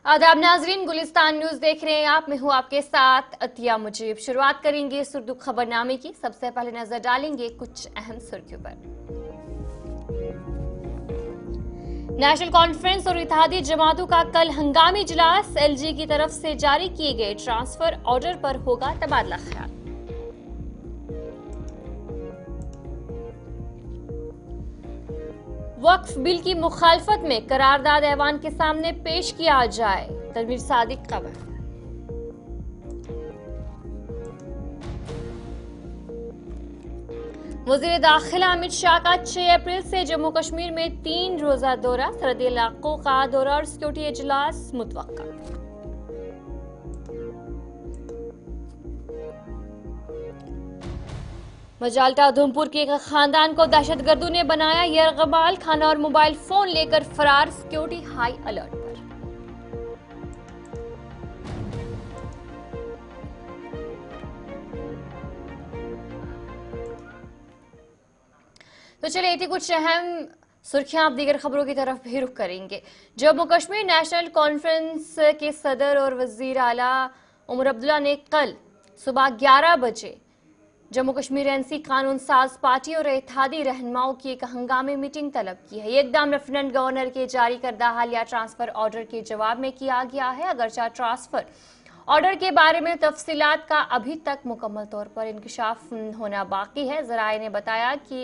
आदाब नाजरीन, गुलिस्तान न्यूज देख रहे हैं आप। मैं हूं आपके साथ अतिया मुजीब। शुरुआत करेंगे सुर्दू खबरनामे की। सबसे पहले नजर डालेंगे कुछ अहम सुर्खियों पर। नेशनल कॉन्फ्रेंस और इत्तेहादी जमातों का कल हंगामी इजलास। एलजी की तरफ से जारी किए गए ट्रांसफर ऑर्डर पर होगा तबादला ख्याल। वक्फ बिल की मुखालफत में करारदाद ऐवान के सामने पेश किया जाए, तनवीर सादिक खबर। वजीर दाखिला अमित शाह का 6 अप्रैल से जम्मू कश्मीर में 3 रोजा दौरा। सरहदी इलाकों का दौरा और सिक्योरिटी इजलास मुतवक्का। मजालटा उधमपुर के एक खानदान को दहशतगर्दों ने बनाया यरगमाल। खाना और मोबाइल फोन लेकर फरार। सिक्योरिटी हाई अलर्ट पर। तो चलिए थी कुछ अहम सुर्खियां। आप दीगर खबरों की तरफ भी रुख करेंगे। जम्मू कश्मीर नेशनल कॉन्फ्रेंस के सदर और वजीर आला उमर अब्दुल्ला ने कल सुबह 11 बजे जम्मू कश्मीर एनसी कानून साज पार्टी और इत्तेहादी रहनुमाओं की एक हंगामी मीटिंग तलब की है। ये इकदाम लेफ्टिनेंट गवर्नर के जारी करदा हालिया ट्रांसफर ऑर्डर के जवाब में किया गया है। अगरचा ट्रांसफर ऑर्डर के बारे में तफसीलात का अभी तक मुकम्मल तौर पर इंकशाफ होना बाकी है। जराये ने बताया कि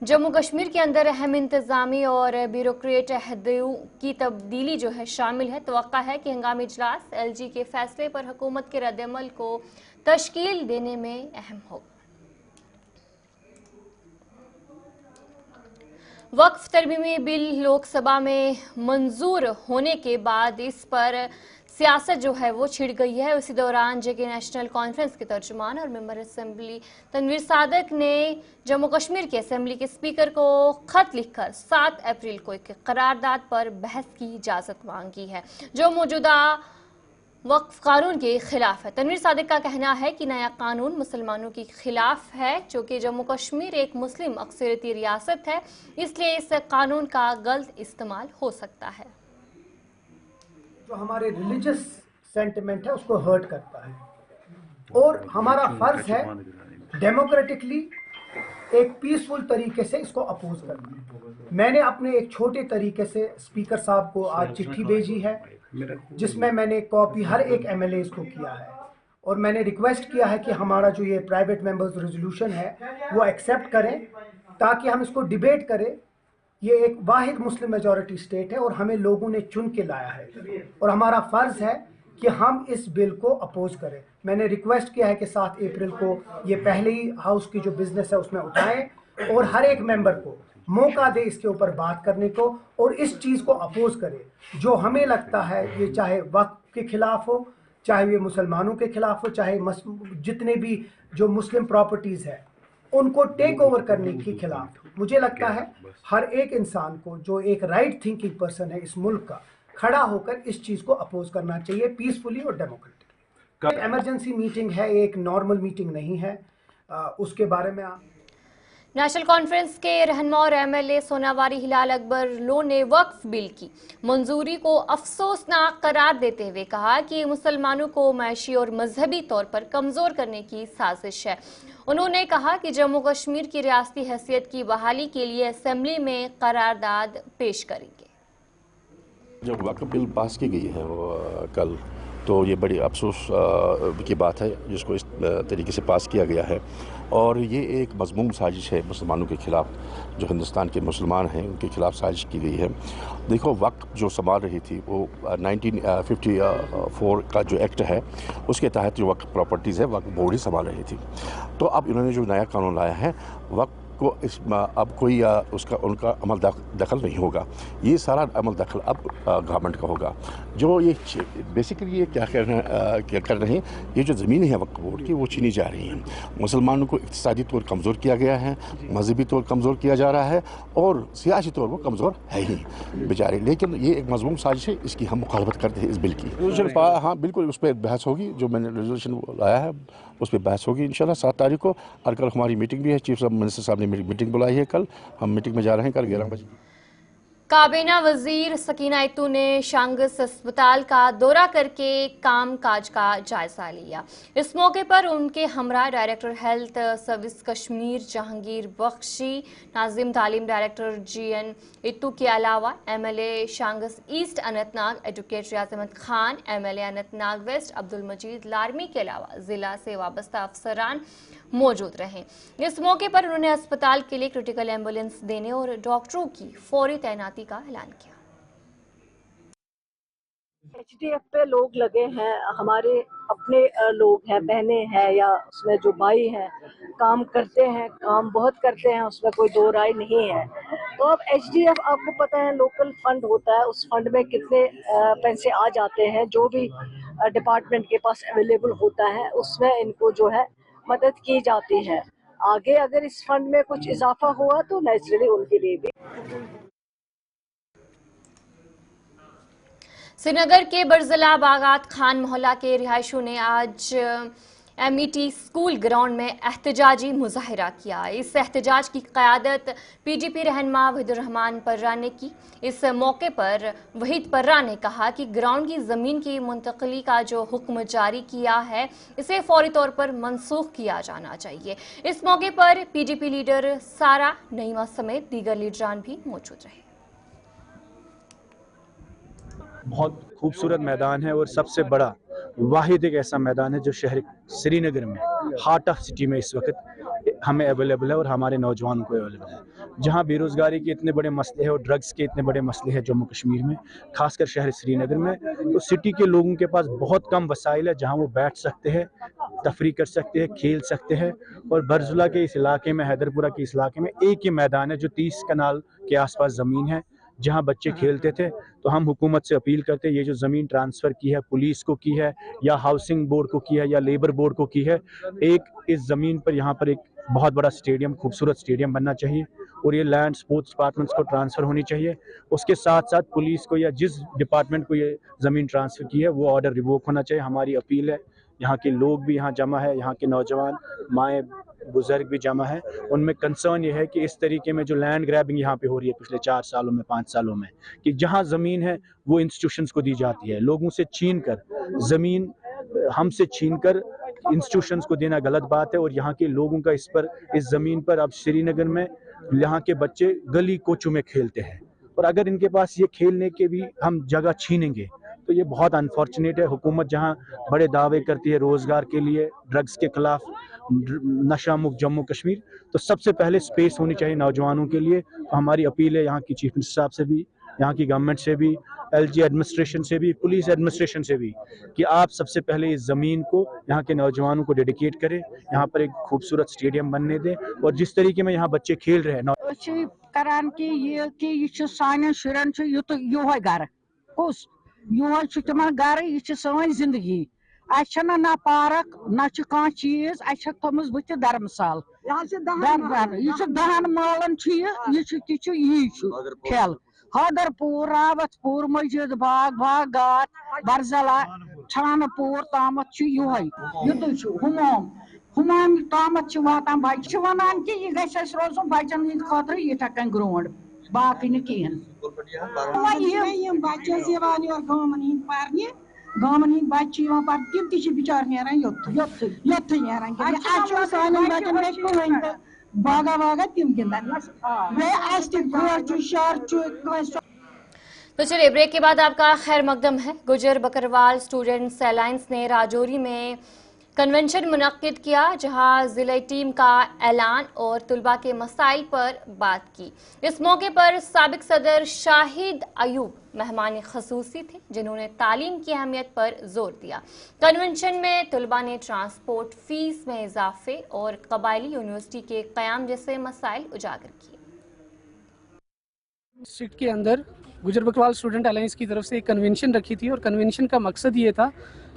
जम्मू कश्मीर के अंदर अहम इंतजामी और ब्यूरोक्रेट अहदें की तब्दीली जो है शामिल है। तवक्का है कि हंगामी इजलास एलजी के फैसले पर हुकूमत के रद्दअमल को तश्कील देने में अहम होगा। वक्फ तरमीमी बिल लोकसभा में मंजूर होने के बाद इस पर सियासत जो है वो छिड़ गई है। उसी दौरान जेके नेशनल कॉन्फ्रेंस के तर्जुमान और मेंबर असेंबली तनवीर सादिक ने जम्मू कश्मीर के असेंबली के स्पीकर को खत लिखकर 7 अप्रैल को एक करारदाद पर बहस की इजाजत मांगी है जो मौजूदा वक्फ कानून के खिलाफ है। तनवीर सादिक का कहना है कि नया कानून मुसलमानों के खिलाफ है, चूंकि जम्मू कश्मीर एक मुस्लिम अक्सरियती रियासत है, इसलिए इस कानून का गलत इस्तेमाल हो सकता है। जो हमारे रिलीजियस सेंटिमेंट है उसको हर्ट करता है और हमारा फर्ज है डेमोक्रेटिकली एक पीसफुल तरीके से इसको अपोज करना। मैंने अपने एक छोटे तरीके से स्पीकर साहब को आज चिट्ठी भेजी है जिसमें मैंने कॉपी हर एक एमएलए को किया है और मैंने रिक्वेस्ट किया है कि हमारा जो ये प्राइवेट मेंबर्स रेजोल्यूशन है वो एक्सेप्ट करें ताकि हम इसको डिबेट करें। ये एक वाहिद मुस्लिम मेजॉरिटी स्टेट है और हमें लोगों ने चुन के लाया है और हमारा फर्ज है कि हम इस बिल को अपोज करें। मैंने रिक्वेस्ट किया है कि 7 अप्रैल को ये पहले ही हाउस की जो बिजनेस है उसमें उठाएं और हर एक मेंबर को मौका दे इसके ऊपर बात करने को और इस चीज़ को अपोज करे जो हमें लगता है ये चाहे वक्फ के खिलाफ हो, चाहे ये मुसलमानों के खिलाफ हो, चाहे जितने भी जो मुस्लिम प्रॉपर्टीज़ है उनको टेक ओवर करने के खिलाफ। मुझे लगता है हर एक इंसान को जो एक राइट थिंकिंग पर्सन है इस मुल्क का खड़ा होकर इस चीज़ को अपोज करना चाहिए पीसफुली और डेमोक्रेटिक। इमरजेंसी मीटिंग है, एक नॉर्मल मीटिंग नहीं है। उसके बारे में नेशनल कॉन्फ्रेंस के रहनुमा और एमएलए सोनावारी हिलाल अकबर लो ने वक्फ बिल की मंजूरी को अफसोसनाक करार देते हुए कहा कि मुसलमानों को मैशी और मजहबी तौर पर कमजोर करने की साजिश है। उन्होंने कहा कि जम्मू कश्मीर की रियासती हैसियत की बहाली के लिए असेंबली में करारदाद पेश करेंगे। जब वक्फ बिल पास की गई है वो कल, तो ये बड़ी अफसोस की बात है जिसको इस तरीके से पास किया गया है और ये एक मज़मूम साजिश है मुसलमानों के ख़िलाफ़। जो हिंदुस्तान के मुसलमान हैं उनके ख़िलाफ़ साजिश की गई है। देखो, वक्फ जो संभाल रही थी वो 1954 का जो एक्ट है उसके तहत जो वक्फ प्रॉपर्टीज़ है वक्फ बोर्ड ही संभाल रही थी। तो अब इन्होंने जो नया कानून लाया है वक्फ को अब कोई उनका अमल दखल नहीं होगा। ये सारा अमल दखल अब गवर्नमेंट का होगा। जो ये बेसिकली ये क्या कर रहे हैं, ये जो ज़मीन है वक्फ बोर्ड की वो छीनी जा रही हैं। मुसलमानों को इक़्तिसादी तौर कमज़ोर किया गया है, मजहबी तौर कमज़ोर किया जा रहा है और सियासी तौर वो कमज़ोर है ही बेचारे। लेकिन ये एक मज़मूम साजिश है, इसकी हम मुखालफत करते हैं इस बिल की। रेजोल्यूशन हाँ बिल्कुल उस पर बहस होगी। जो मैंने रेजोल्यूशन लाया है उस पर बहस होगी इंशाल्लाह 7 तारीख को। और कल हमारी मीटिंग भी है, चीफ मिनिस्टर साहब ने मीटिंग बुलाई है। कल हम मीटिंग में जा रहे हैं, कल 11 बजे। काबीना वजीर सकीना इत्तू ने शांगस अस्पताल का दौरा करके काम काज का जायजा लिया। इस मौके पर उनके हमरा director health service Kashmir Jahangir Bakshi, नाजिम तालीम डायरेक्टर GN इत्तू के अलावा MLA Shangus east Anantnag advocate Riyaz Ahmad Khan, MLA Anantnag west Abdul Majid Larmi के अलावा जिला से वाबस्ता अफसरान मौजूद रहे। इस मौके पर उन्होंने अस्पताल के लिए क्रिटिकल एम्बुलेंस देने और डॉक्टरों की फौरी तैनाती का ऐलान किया। HDF पे लोग लगे हैं, हमारे अपने लोग हैं, बहनें हैं या उसमें जो भाई हैं, काम करते हैं, काम बहुत करते हैं, उसमें कोई दो राय नहीं है। तो अब HDF आपको पता है लोकल फंड होता है, उस फंड में कितने पैसे आ जाते हैं, जो भी डिपार्टमेंट के पास अवेलेबल होता है उसमें इनको जो है मदद की जाती है। आगे अगर इस फंड में कुछ इजाफा हुआ तो नेचुरली उनके लिए भी। श्रीनगर के बरजला बागात खान मोहल्ला के रिहायशियों ने आज MET स्कूल ग्राउंड में एहतजाजी मुजाहिरा किया। इस एहतजाज की क़यादत PDP रहनुमा वहीदुर रहमान पर्रा ने की। इस मौके पर वहीद पर्रा ने कहा कि ग्राउंड की ज़मीन की मुंतकली का जो हुक्म जारी किया है इसे फौरी तौर पर मनसूख किया जाना चाहिए। इस मौके पर PDP लीडर सारा नईमा समेत दीगर लीडरान भी मौजूद रहे। बहुत खूबसूरत मैदान है और सबसे बड़ा वाहिद एक ऐसा मैदान है जो शहर श्रीनगर में हार्ट ऑफ सिटी में इस वक्त हमें अवेलेबल है और हमारे नौजवानों को अवेलेबल है। जहां बेरोज़गारी के इतने बड़े मसले हैं और ड्रग्स के इतने बड़े मसले हैं जम्मू कश्मीर में, खासकर शहर श्रीनगर में, तो सिटी के लोगों के पास बहुत कम वसाइल है जहां वो बैठ सकते हैं, तफरी कर सकते हैं, खेल सकते हैं। और बरजुला के इस इलाके में, हैदरपुरा के इस इलाके में एक ही मैदान है जो 30 कनाल के आसपास ज़मीन है जहां बच्चे खेलते थे। तो हम हुकूमत से अपील करते हैं, ये जो ज़मीन ट्रांसफ़र की है, पुलिस को की है या हाउसिंग बोर्ड को की है या लेबर बोर्ड को की है, एक इस ज़मीन पर यहाँ पर एक बहुत बड़ा स्टेडियम, खूबसूरत स्टेडियम बनना चाहिए और ये लैंड स्पोर्ट्स डिपार्टमेंट्स को ट्रांसफ़र होनी चाहिए। उसके साथ साथ पुलिस को या जिस डिपार्टमेंट को ये ज़मीन ट्रांसफ़र की है वो ऑर्डर रिवोक होना चाहिए। हमारी अपील है, यहाँ के लोग भी यहाँ जमा है, यहाँ के नौजवान, माएँ, बुजुर्ग भी जमा है। उनमें कंसर्न ये है कि इस तरीके में जो लैंड ग्रैबिंग यहाँ पे हो रही है पिछले 4 सालों में, 5 सालों में, कि जहाँ ज़मीन है वो इंस्टीट्यूशंस को दी जाती है। लोगों से छीन कर ज़मीन, हमसे छीन कर इंस्टीट्यूशंस को देना गलत बात है। और यहाँ के लोगों का इस ज़मीन पर अब श्रीनगर में यहाँ के बच्चे गली कोचों में खेलते हैं और अगर इनके पास ये खेलने के भी हम जगह छीनेंगे तो ये बहुत अनफॉर्चुनेट है। हुकूमत जहाँ बड़े दावे करती है रोज़गार के लिए, ड्रग्स के खिलाफ, नशा मुक्त जम्मू कश्मीर, तो सबसे पहले स्पेस होनी चाहिए नौजवानों के लिए। तो हमारी अपील है यहाँ की चीफ मिनिस्टर साहब से भी, यहाँ की गवर्नमेंट से भी, LG एडमिनिस्ट्रेशन से भी, पुलिस एडमिनिस्ट्रेशन से भी, कि आप सबसे पहले इस ज़मीन को यहाँ के नौजवानों को डेडिकेट करें, यहाँ पर एक खूबसूरत स्टेडियम बनने दें। और जिस तरीके में यहाँ बच्चे खेल रहे हैं करान कि ये सानन शुरन योह गर कुस योह तिमन गर, यह सन जिंदगी। ना पार्क ना कह चीज थोमस बुत धर्मसाल, यह 10 मालन यही खेल हैदरपुर, रावतपुर, मस्जिद बाग, बागात, बरजला, छानपुर तामत हुमाम हुमाम तामत वातान बच्चे वान कि यह गस रोजन बचन हंद खतर यथ कन ग्राउंड बाकी न कहें बच्चे गाँवन हंद पारने, गाँवन हंद बच्चे पर तम बिचार नान योत नान बचन बागा वागा तम गिंदन तो चलिए ब्रेक के बाद आपका खैर मकदम है। गुजर बकरवाल स्टूडेंट्स अलायंस ने राजौरी में कन्वेंशन मुनक्किद किया जहां जिला टीम का ऐलान और तुलबा के मसाइल पर बात की। इस मौके पर साबिक सदर शाहिद अयूब मेहमान खसूसी थे जिन्होंने तालीम की अहमियत पर जोर दिया। कन्वेंशन में तुलबा ने ट्रांसपोर्ट फीस में इजाफे और कबायली यूनिवर्सिटी के क़याम जैसे मसाइल उजागर किए। डिस्ट्रिक्ट के अंदर गुजर बकरवाल स्टूडेंट अलायंस की तरफ से एक कन्वेंशन रखी थी और कन्वेंशन का मकसद ये था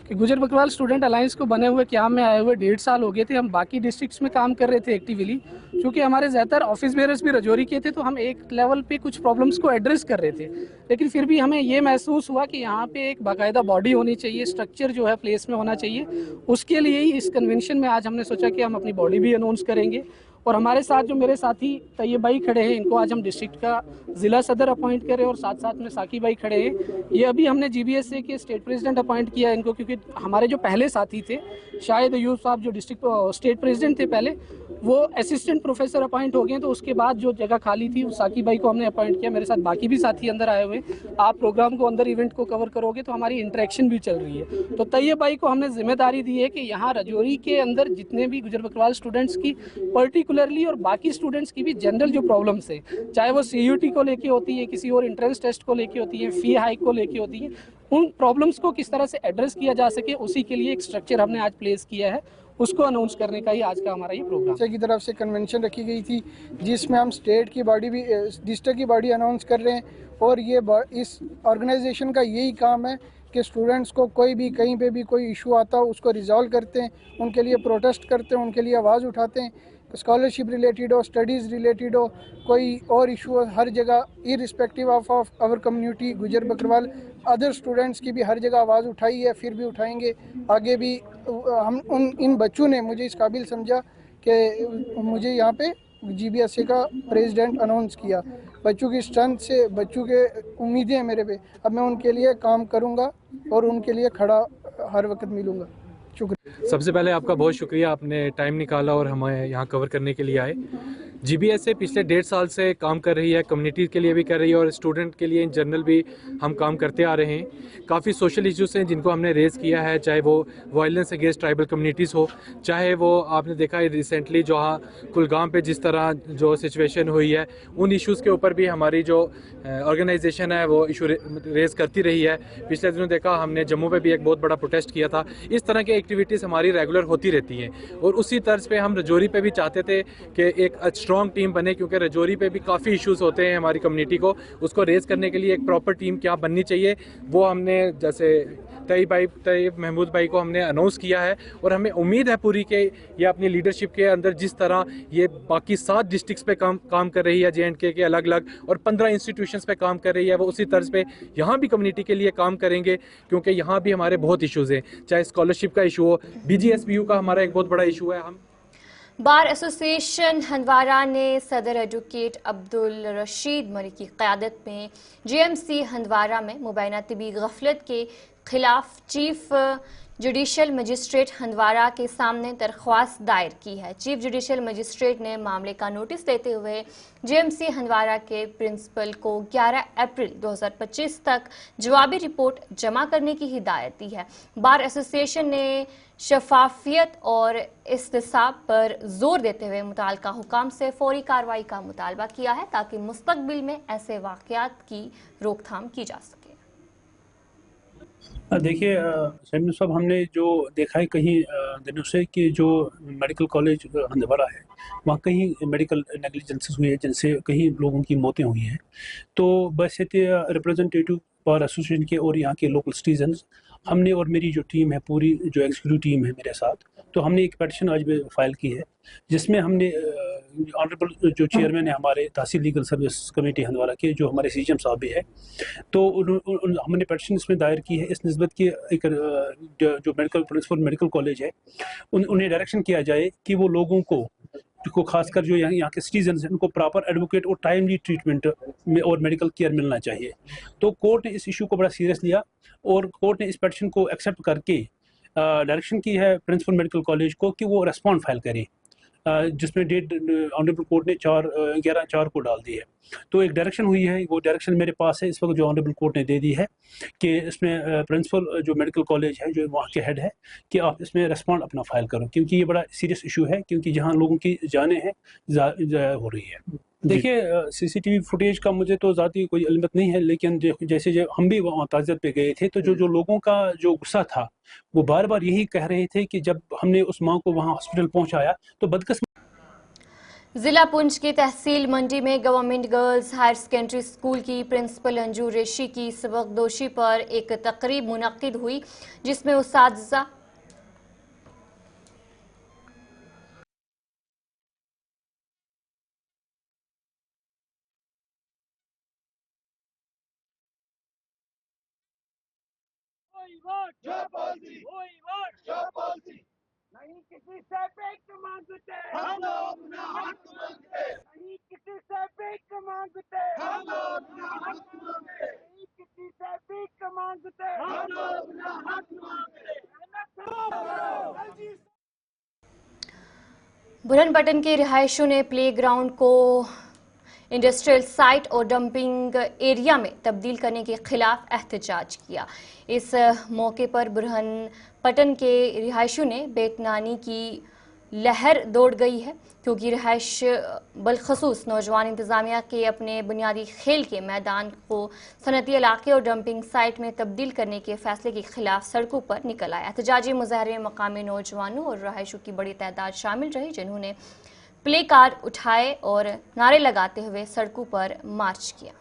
कि गुजर बकरवाल स्टूडेंट अलायंस को बने हुए क्याम में आए हुए 1.5 साल हो गए थे। हम बाकी डिस्ट्रिक्ट्स में काम कर रहे थे एक्टिवली, क्योंकि हमारे ज़्यादातर ऑफिस बेयरर्स भी राजौरी के थे तो हम एक लेवल पे कुछ प्रॉब्लम्स को एड्रेस कर रहे थे। लेकिन फिर भी हमें ये महसूस हुआ कि यहाँ पे एक बाकायदा बॉडी होनी चाहिए, स्ट्रक्चर जो है प्लेस में होना चाहिए। उसके लिए ही इस कन्वेंशन में आज हमने सोचा कि हम अपनी बॉडी भी अनाउंस करेंगे और हमारे साथ जो मेरे साथी तैयब भाई खड़े हैं, इनको आज हम डिस्ट्रिक्ट का ज़िला सदर अपॉइंट करें, और साथ साथ में साकी भाई खड़े हैं, ये अभी हमने GBSA के स्टेट प्रेसिडेंट अपॉइंट किया है इनको, क्योंकि हमारे जो पहले साथी थे शायद यूब साहब जो डिस्ट्रिक्ट स्टेट प्रेसिडेंट थे पहले, वो असिस्टेंट प्रोफेसर अपॉइंट हो गए, तो उसके बाद जो जगह खाली थी उस साकी भाई को हमने अपॉइंट किया। मेरे साथ बाकी भी साथी अंदर आए हुए हैं। आप प्रोग्राम को अंदर इवेंट को कवर करोगे तो हमारी इंटरेक्शन भी चल रही है। तो तैयब भाई को हमने जिम्मेदारी दी है कि यहाँ रजौरी के अंदर जितने भी गुजर बकरवाल स्टूडेंट्स की पर्टिकुलरली और बाकी स्टूडेंट्स की भी जनरल जो प्रॉब्लम्स है, चाहे वो CUT को लेके होती है, किसी और इंट्रेंस टेस्ट को लेके होती है, फी हाइक को लेके होती है, उन प्रॉब्लम्स को किस तरह से एड्रेस किया जा सके, उसी के लिए एक स्ट्रक्चर हमने आज प्लेस किया है। उसको अनाउंस करने का ही आज का हमारा ये प्रोग्राम की तरफ से कन्वेंशन रखी गई थी, जिसमें हम स्टेट की बॉडी भी डिस्ट्रिक्ट की बॉडी अनाउंस कर रहे हैं। और ये इस ऑर्गेनाइजेशन का यही काम है कि स्टूडेंट्स को कोई भी कहीं पे भी कोई इशू आता हो उसको रिजॉल्व करते हैं, उनके लिए प्रोटेस्ट करते हैं, उनके लिए आवाज़ उठाते हैं। स्कॉलरशिप रिलेटेड हो, स्टडीज़ रिलेटेड हो, कोई और इशू हो, हर जगह इररिस्पेक्टिव ऑफ आवर कम्युनिटी गुजर बकरवाल, अदर स्टूडेंट्स की भी हर जगह आवाज़ उठाई है, फिर भी उठाएंगे आगे भी। हम इन बच्चों ने मुझे इस काबिल समझा कि मुझे यहाँ पे GBSA का प्रेसिडेंट अनाउंस किया। बच्चों की स्ट्रेंथ से, बच्चों के उम्मीदें हैं मेरे पे, अब मैं उनके लिए काम करूँगा और उनके लिए खड़ा हर वक्त मिलूँगा। शुक्रिया। सबसे पहले आपका बहुत शुक्रिया, आपने टाइम निकाला और हमें यहाँ कवर करने के लिए आए। GBSA पिछले 1.5 साल से काम कर रही है, कम्युनिटी के लिए भी कर रही है और स्टूडेंट के लिए इन जनरल भी हम काम करते आ रहे हैं। काफ़ी सोशल इश्यूज़ हैं जिनको हमने रेज़ किया है, चाहे वो वायलेंस अगेंस्ट ट्राइबल कम्युनिटीज़ हो, चाहे वो आपने देखा है रिसेंटली जो कुलगाम पे जिस तरह जो सिचुएशन हुई है, उन इश्यूज़ के ऊपर भी हमारी जो ऑर्गेनाइजेशन है वो इशू रेज़ करती रही है। पिछले दिनों देखा हमने जम्मू पे भी एक बहुत बड़ा प्रोटेस्ट किया था। इस तरह की एक्टिविटीज़ हमारी रेगुलर होती रहती हैं और उसी तर्ज पे हम रजौरी पे भी चाहते थे कि एक स्ट्रॉन्ग टीम बने, क्योंकि रजौरी पे भी काफ़ी इश्यूज़ होते हैं हमारी कम्युनिटी को, उसको रेज़ करने के लिए एक प्रॉपर टीम क्या बननी चाहिए वो हमने जैसे तैयब महमूद भाई को हमने अनाउंस किया है। और हमें उम्मीद है पूरी कि ये अपनी लीडरशिप के अंदर जिस तरह ये बाकी 7 डिस्ट्रिक्ट्स पे काम कर रही है J&K के अलग अलग, और 15 इंस्टीट्यूशंस पे काम कर रही है, वो उसी तर्ज पे यहाँ भी कम्युनिटी के लिए काम करेंगे, क्योंकि यहाँ भी हमारे बहुत इश्यूज़ हैं, चाहे स्कॉलरशिप का इशू हो, BGSBU का हमारा एक बहुत बड़ा इशू है। हम बार एसोसिएशन हंदवारा ने सदर एडवोकेट अब्दुल रशीद मरी की क़यादत में GMC हंदवारा में मुबैना तिबी गफलत के खिलाफ चीफ जुडिशल मजिस्ट्रेट हंदवारा के सामने दरख्वास्त दायर की है। चीफ जुडिशल मजिस्ट्रेट ने मामले का नोटिस देते हुए GMC हंदवारा के प्रिंसिपल को 11 अप्रैल 2025 तक जवाबी रिपोर्ट जमा करने की हिदायत दी है। बार एसोसिएशन ने शफाफियत और इस्तिसाब पर जोर देते हुए मुताल्लिका हुकाम से फौरी कार्रवाई का मुतालबा किया है, ताकि मुस्तकबिल में ऐसे वाक़यात की रोकथाम की जा सके। देखिए सैमुल साहब, हमने जो देखा है कहीं दिनों से कि जो मेडिकल कॉलेज हंदवारा है वहाँ कहीं मेडिकल नेग्लिजेंसेस हुई है, जिनसे कहीं लोगों की मौतें हुई हैं। तो बस रिप्रेजेंटेटिव बार एसोसिएशन के और यहाँ के लोकल सिटीजन्स, हमने और मेरी जो टीम है पूरी, जो एग्जीक्यूटिव टीम है मेरे साथ, तो हमने एक पेटिशन आज भी फाइल की है, जिसमें हमने ऑनरेबल जो चेयरमैन है हमारे तहसील लीगल सर्विस कमेटी हंदवारा के, जो हमारे CGM साहब भी है, तो हमने पेटिशन इसमें दायर की है इस निस्बत की एक जो प्रिंसिपल मेडिकल कॉलेज है उन्हें डायरेक्शन किया जाए कि वो लोगों को खासकर जो यहाँ के सिटीजन्स हैं उनको प्रॉपर एडवोकेट और टाइमली ट्रीटमेंट में और मेडिकल केयर मिलना चाहिए। तो कोर्ट ने इस इशू को बड़ा सीरियस लिया और कोर्ट ने इस पेटिशन को एक्सेप्ट करके डायरेक्शन की है प्रिंसिपल मेडिकल कॉलेज को कि वो रेस्पॉन्ड फाइल करे, जिसमें डेट ऑनरेबल कोर्ट ने 11/4 को डाल दी है। तो एक डायरेक्शन हुई है, वो डायरेक्शन मेरे पास है इस वक्त जो ऑनरेबल कोर्ट ने दे दी है कि इसमें प्रिंसिपल जो मेडिकल कॉलेज है जो वहाँ के हेड है कि आप इसमें रेस्पॉन्ड अपना फाइल करो, क्योंकि ये बड़ा सीरियस इशू है, क्योंकि जहाँ लोगों की जानें हैं ज़ाया हो रही है। देखिए CCTV फुटेज का मुझे तो ज़ाती कोई इल्मत नहीं है, लेकिन जैसे हम भी वहाँ ताज़ियत पे गए थे तो जो लोगों का जो गुस्सा था वो बार बार यही कह रहे थे कि जब हमने उस माँ को वहाँ हॉस्पिटल पहुँचाया तो बदकिस्मत। जिला पुंछ की तहसील मंडी में government girls higher secondary school की प्रिंसिपल अंजू रेशी की सबकदोशी पर एक तकरीब मुनक्किद हुई, जिसमें उस्तादिज़ा बुरहान पट्टन के रिहायशियों ने प्ले ग्राउंड को इंडस्ट्रियल साइट और डंपिंग एरिया में तब्दील करने के खिलाफ एहतजाज किया। इस मौके पर बुरहान पट्टन के रिहायशियों ने बेतनानी की लहर दौड़ गई है, क्योंकि रिहाइश बलखसूस नौजवान इंतजामिया के अपने बुनियादी खेल के मैदान को सनती इलाके और डंपिंग साइट में तब्दील करने के फैसले के खिलाफ सड़कों पर निकल आया। एहतजाजी मुजाहरे में मकामी नौजवानों और रिहायशों की बड़ी तादाद शामिल रही, जिन्होंने प्ले कार्ड उठाए और नारे लगाते हुए सड़कों पर मार्च किया।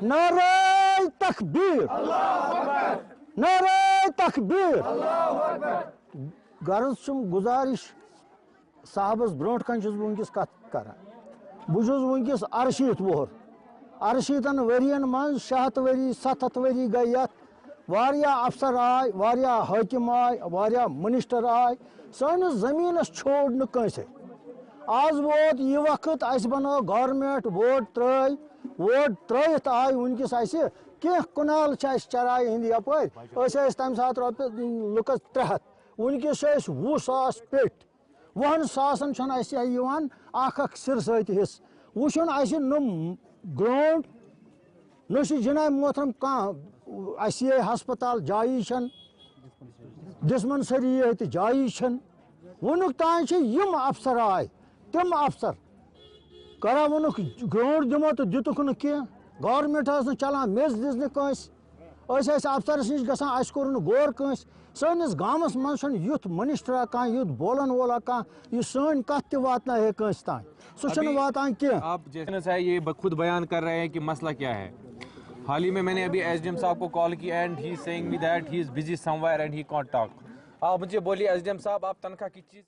नारे तकबीर, नारे तकबीर। गर्ज गुजारिश साहबस ब्रोट कन वनकस कत कर बहुत वनकस 68 वोहर 68 वरियन मज 6 वरी 7 वरी गई अफसर आय, हाकिम आय, मिनिस्टर आय, सैनिस जमीनस छोड़ न कंस। आज वोत यह वक्त अस बनो गवर्नमेंट वोट त्रित आय वनकस कह कुनाल चराई हंद यपर तम सात रोपये लुकस 300 वनकस 20,000 पेट 20,000 अख सिर सत हिस वुन न ग्राउंड न जनाब मोहतरम कह हस्पताल जाई डिस्पेंसरी जाई वनुक तान यम अफसर आय तम अफसर करा वनुक ग्राउंड दिमो तो दितुक न कह गवर्नमेंट न चलान मेज दिस न कंस अफसरस नश गसान अस कोर गौर कंस सैनिस गामस मज युथ मिनिस्टरा कह युथ बोलन वोला कह यह सन कत वातना है कंस तान सह वातान कह। आप जैसे ये खुद बयान कर रहे हैं कि मसला क्या है। हाल ही में मैंने अभी एसडीएम साहब को कॉल किया and he saying me that he is busy somewhere and he can't talk. आप मुझे बोलिए एसडीएम साहब, आप तनख्वाह की चीज।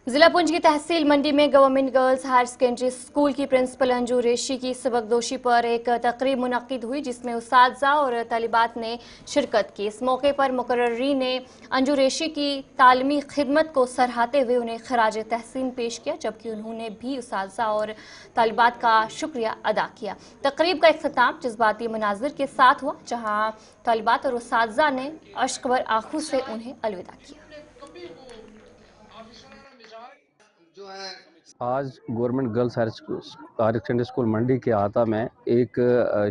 जिला पुंछ की तहसील मंडी में government girls higher secondary school की प्रिंसिपल अंजू रेशी की सबकदोशी पर एक तकरीब मुनक्किद हुई, जिसमें उस्तादजा और तालिबात ने शिरकत की। इस मौके पर मुकर्ररी ने अंजू रेशी की तालीमी खिदमत को सराहते हुए उन्हें खराज तहसीन पेश किया, जबकि उन्होंने भी उस्तादजा और तालिबात का शुक्रिया अदा किया। तकरीब का इख्तिताम जज्बाती मनाजिर के साथ हुआ, जहाँ तालिबात और उस्तादजा ने अश्कवर आंखों से उन्हें अलविदा किया। आज government girls higher secondary school Mandi के अहाता में एक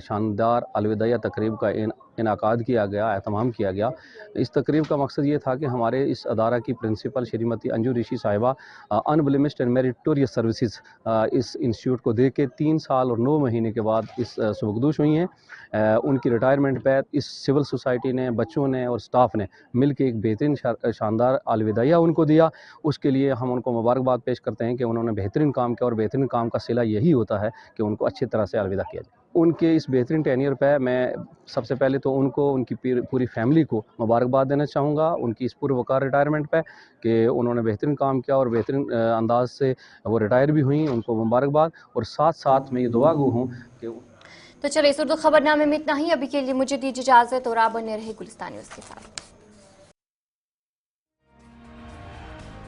शानदार अलविदाया तकरीब का इनाकाद किया गया, एहतमाम किया गया। इस तकरीब का मकसद ये था कि हमारे इस अदारा की प्रिंसिपल श्रीमती अंजू ऋषि साहिबा अनब्लेमिश्ड एंड मेरिटोरियस सर्विसेज इस इंस्टीट्यूट को दे के 3 साल और 9 महीने के बाद इस सबकदोश हुई हैं। उनकी रिटायरमेंट पर इस सिविल सोसाइटी ने, बच्चों ने और स्टाफ ने मिल के एक बेहतरीन शानदार अलविदाया उनको दिया। उसके लिए हम उनको मुबारकबाद पेश करते हैं कि उन्होंने बेहतरीन काम किया और बेहतरीन काम का सिला यही होता है कि उनको अच्छी तरह से अलविदा किया जाए। उनके इस बेहतरीन टेन्योर पर मैं सबसे पहले तो उनको, उनकी पूरी फैमिली को मुबारकबाद देना चाहूँगा उनकी इस पुरवकार रिटायरमेंट पर कि उन्होंने बेहतरीन काम किया और बेहतरीन अंदाज से वो रिटायर भी हुई, उनको मुबारकबाद। और साथ साथ मैं ये दुआ गो हूँ कि तो चलिए इस उर्दू खबरनामे में इतना ही। अभी के लिए मुझे दीजिए इजाजत और आप बने रहे गुलिस्तान न्यूज़ के साथ।